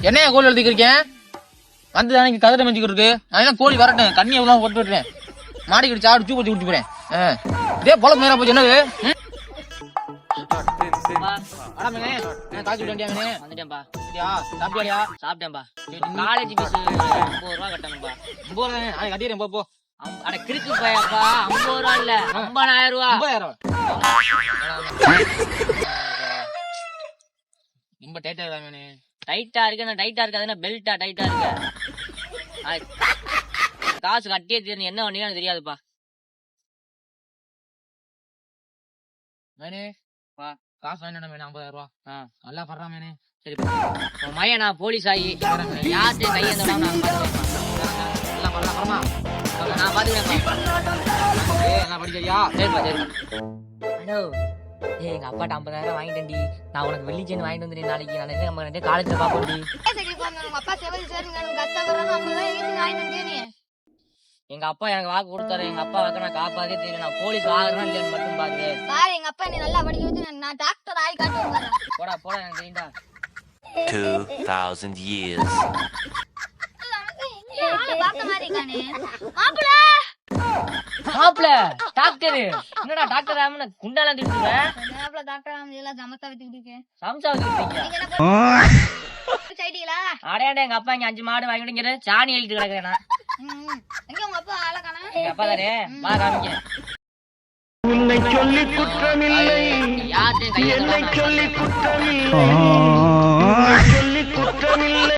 என்னையா கோழி எழுதிக்கிறீங்க? வந்து தானே கதரை மெஞ்சிக்கிட்டு இருக்கு. அதெல்லாம் கோழி வரட்டும், கண்ணி எவ்வளவு போட்டு விட்டுறேன். மாடி கடிச்சு ஆடு சூ வச்சு விட்டு போறேன். இதே போல நேரம் போச்சு. என்னது காய்ச்சி விட்டாங்க. வந்துட்டேன்பா. சாப்பிட்டியா? சாப்பிட்டேன்பா. காலேஜ் பீஸ் 50 ரூபா கட்டணும்பா. 50 ரூபா தானே கட்டிடுறேன். போ அட கிறுக்கு போயாப்பா, 50 ரூபா இல்ல 50,000 ரூபா. 50,000 ரொம்ப டைட்டா இருக்காமே. டைட்டா இருக்கு. நான் டைட்டா இருக்காதுன்னா பெல்ட்டா டைட்டா இருக்கு. காசு கட்டியே தீரணும். என்ன பண்ணீங்கன்னு தெரியாதுப்பா. மேனே பா காசு வாங்கினா மேனே 50,000 ரூபா. நல்லா பண்றா மேனே. சரி உன் மையன் நான் போலீஸ் ஆகி யார்கிட்ட கையெழுந்தா நான் நல்லா பண்ணலாம் பரமா. நான் பாத்துக்கிறேன்ப்பா. என்ன படிக்கிறியா? சரிப்பா சரிப்பா. ஹலோ எங்க அப்பாட்ட 50,000 வாங்கிட்டேன்டி. நான் உனக்கு வெள்ளி செயின் வாங்கிட்டு வந்துடுறேன் நாளைக்கு. நான் நம்ம ரெண்டு காலேஜ்ல பாப்போம்டி. எங்க அப்பா எனக்கு வாக்கு கொடுத்தாரு. எங்க அப்பா வாக்கு நான் காப்பாதே தெரியும். நான் போலீஸ் ஆகிறேன் இல்லைன்னு மட்டும் பாரு. எங்க அப்பா நீ நல்லா படிக்க வச்சு நான் டாக்டர் ஆகி காட்டுவேன். போடா போடா எனக்கு தெரியுண்டா. 2000 years. மாப்பிள டாக்டர் என்னடா டாக்டர் ஆமன குண்டாலாம் திட்டுறேன். டாக்டர் எல்லாம் சமத்தா வித்துக்கிட்டு இருக்கேன். சம்சா வச்சிருக்கீங்க. அடையாண்டா எங்க அப்பா இங்க 5 மாடு வாங்கிடுங்கிற சாணி எழுதிட்டு கிடக்குறேன் நான். எங்க உங்க அப்பா ஆள காணா? எங்க அப்பா தானே வா காமிக்க. உன்னை சொல்லி குற்றமில்லை, யார்கிட்ட கையை என்னை சொல்லி குற்றமில்லை, சொல்லி குற்றமில்லை.